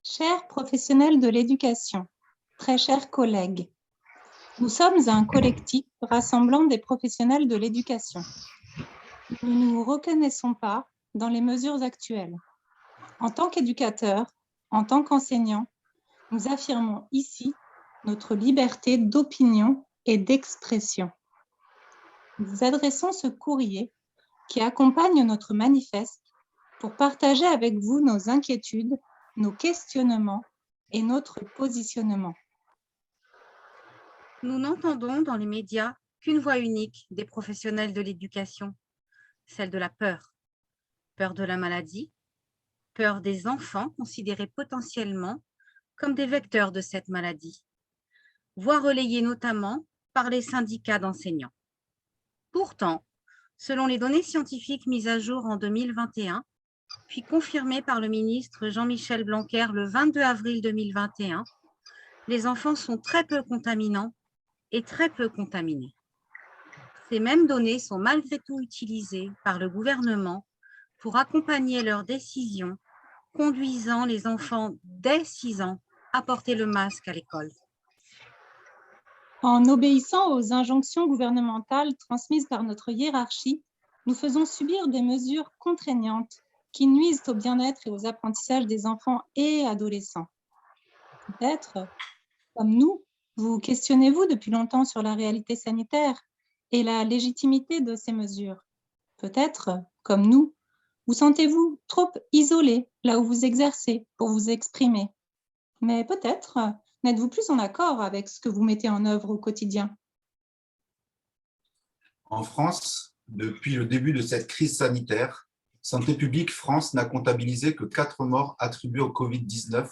Chers professionnels de l'éducation, très chers collègues, nous sommes un collectif rassemblant des professionnels de l'éducation. Nous ne nous reconnaissons pas dans les mesures actuelles. En tant qu'éducateurs, en tant qu'enseignants, nous affirmons ici notre liberté d'opinion et d'expression. Nous vous adressons ce courrier qui accompagne notre manifeste pour partager avec vous nos inquiétudes, nos questionnements et notre positionnement. Nous n'entendons dans les médias qu'une voix unique des professionnels de l'éducation, celle de la peur. Peur de la maladie, peur des enfants considérés potentiellement comme des vecteurs de cette maladie, voix relayée notamment par les syndicats d'enseignants. Pourtant, selon les données scientifiques mises à jour en 2021, puis confirmées par le ministre Jean-Michel Blanquer le 22 avril 2021, les enfants sont très peu contaminants et très peu contaminés. Ces mêmes données sont malgré tout utilisées par le gouvernement pour accompagner leurs décisions, conduisant les enfants dès 6 ans à porter le masque à l'école. En obéissant aux injonctions gouvernementales transmises par notre hiérarchie, nous faisons subir des mesures contraignantes qui nuisent au bien-être et aux apprentissages des enfants et adolescents. Peut-être, comme nous, vous questionnez-vous depuis longtemps sur la réalité sanitaire et la légitimité de ces mesures. Peut-être, comme nous, vous sentez-vous trop isolé là où vous exercez pour vous exprimer. Mais peut-être n'êtes-vous plus en accord avec ce que vous mettez en œuvre au quotidien. En France, depuis le début de cette crise sanitaire, Santé publique France n'a comptabilisé que 4 morts attribuées au Covid-19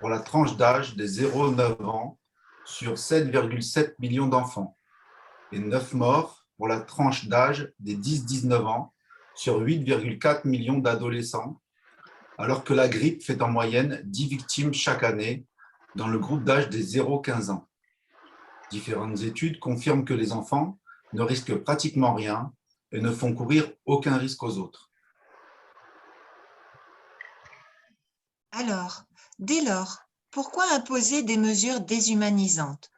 pour la tranche d'âge des 0-9 ans sur 7,7 millions d'enfants et 9 morts pour la tranche d'âge des 10-19 ans sur 8,4 millions d'adolescents, alors que la grippe fait en moyenne 10 victimes chaque année dans le groupe d'âge des 0-15 ans. Différentes études confirment que les enfants ne risquent pratiquement rien et ne font courir aucun risque aux autres. Alors, dès lors, pourquoi imposer des mesures déshumanisantes?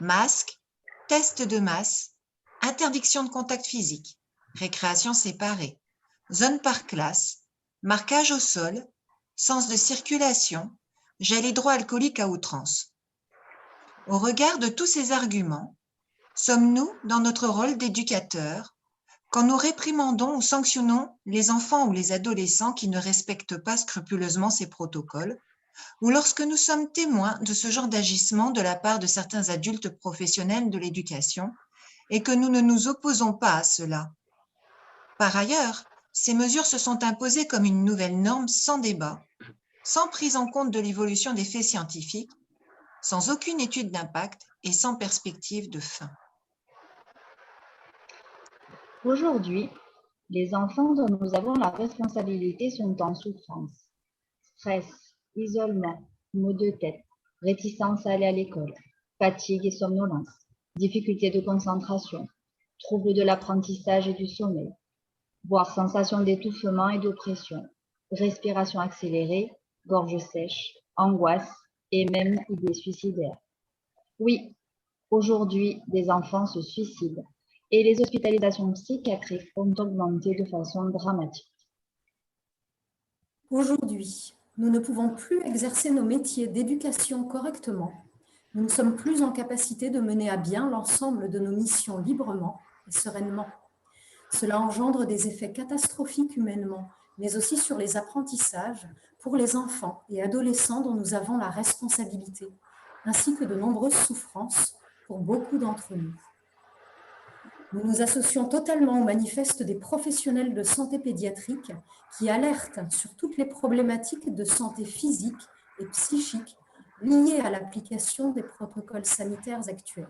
Masques, tests de masse, interdiction de contact physique, récréation séparée, zone par classe, marquage au sol, sens de circulation, gel hydroalcoolique à outrance. Au regard de tous ces arguments, sommes-nous dans notre rôle d'éducateurs quand nous réprimandons ou sanctionnons les enfants ou les adolescents qui ne respectent pas scrupuleusement ces protocoles, ou lorsque nous sommes témoins de ce genre d'agissement de la part de certains adultes professionnels de l'éducation et que nous ne nous opposons pas à cela? Par ailleurs, ces mesures se sont imposées comme une nouvelle norme sans débat, sans prise en compte de l'évolution des faits scientifiques, sans aucune étude d'impact et sans perspective de fin. Aujourd'hui, les enfants dont nous avons la responsabilité sont en souffrance. Stress, isolement, maux de tête, réticence à aller à l'école, fatigue et somnolence, difficultés de concentration, troubles de l'apprentissage et du sommeil, voire sensation d'étouffement et d'oppression, respiration accélérée, gorge sèche, angoisse et même idées suicidaires. Oui, aujourd'hui, des enfants se suicident et les hospitalisations psychiatriques ont augmenté de façon dramatique. Aujourd'hui, nous ne pouvons plus exercer nos métiers d'éducation correctement. Nous ne sommes plus en capacité de mener à bien l'ensemble de nos missions librement et sereinement. Cela engendre des effets catastrophiques humainement, mais aussi sur les apprentissages pour les enfants et adolescents dont nous avons la responsabilité, ainsi que de nombreuses souffrances pour beaucoup d'entre nous. Nous nous associons totalement au manifeste des professionnels de santé pédiatrique qui alertent sur toutes les problématiques de santé physique et psychique liées à l'application des protocoles sanitaires actuels.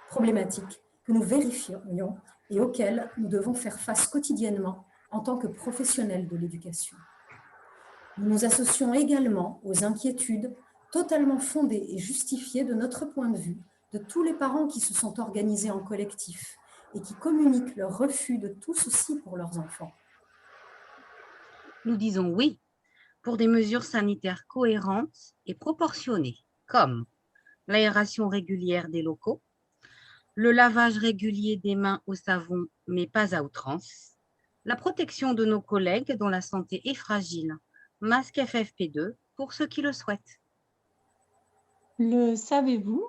Problématiques que nous vérifions et auxquelles nous devons faire face quotidiennement en tant que professionnels de l'éducation. Nous nous associons également aux inquiétudes totalement fondées et justifiées de notre point de vue, de tous les parents qui se sont organisés en collectif et qui communiquent leur refus de tout souci pour leurs enfants. Nous disons oui pour des mesures sanitaires cohérentes et proportionnées, comme l'aération régulière des locaux, le lavage régulier des mains au savon, mais pas à outrance, la protection de nos collègues dont la santé est fragile, masque FFP2 pour ceux qui le souhaitent. Le savez-vous?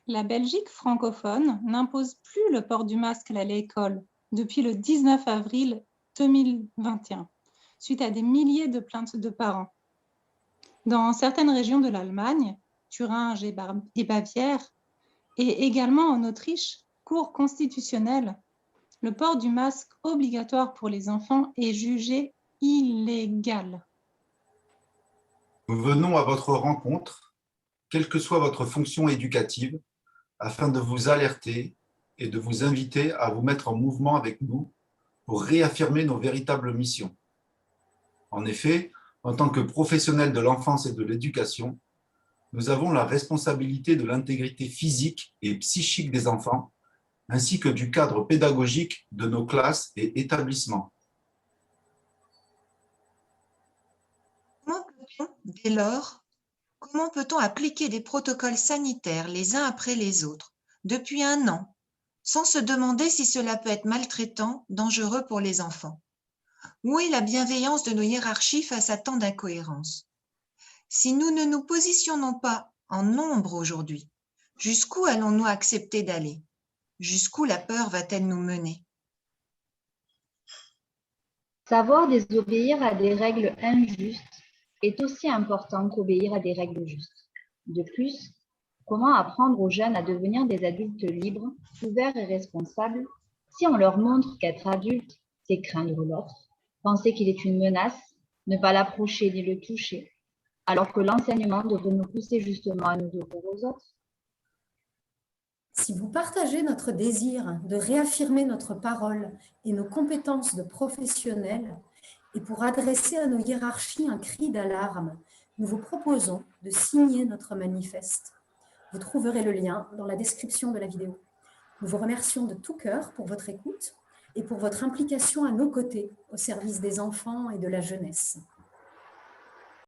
La Belgique francophone n'impose plus le port du masque à l'école depuis le 19 avril 2021, suite à des milliers de plaintes de parents. Dans certaines régions de l'Allemagne, Thuringe et Bavière, et également en Autriche, Cour constitutionnelle, le port du masque obligatoire pour les enfants est jugé illégal. Nous venons à votre rencontre, quelle que soit votre fonction éducative, afin de vous alerter et de vous inviter à vous mettre en mouvement avec nous pour réaffirmer nos véritables missions. En effet, en tant que professionnels de l'enfance et de l'éducation, nous avons la responsabilité de l'intégrité physique et psychique des enfants, ainsi que du cadre pédagogique de nos classes et établissements. Dès lors, comment peut-on appliquer des protocoles sanitaires les uns après les autres, depuis 1 an, sans se demander si cela peut être maltraitant, dangereux pour les enfants? Où est la bienveillance de nos hiérarchies face à tant d'incohérences? Si nous ne nous positionnons pas en nombre aujourd'hui, jusqu'où allons-nous accepter d'aller? Jusqu'où la peur va-t-elle nous mener? Savoir désobéir à des règles injustes est aussi important qu'obéir à des règles justes. De plus, comment apprendre aux jeunes à devenir des adultes libres, ouverts et responsables si on leur montre qu'être adulte, c'est craindre l'autre, penser qu'il est une menace, ne pas l'approcher ni le toucher, alors que l'enseignement devrait nous pousser justement à nous ouvrir aux autres? Si vous partagez notre désir de réaffirmer notre parole et nos compétences de professionnels, et pour adresser à nos hiérarchies un cri d'alarme, nous vous proposons de signer notre manifeste. Vous trouverez le lien dans la description de la vidéo. Nous vous remercions de tout cœur pour votre écoute et pour votre implication à nos côtés au service des enfants et de la jeunesse.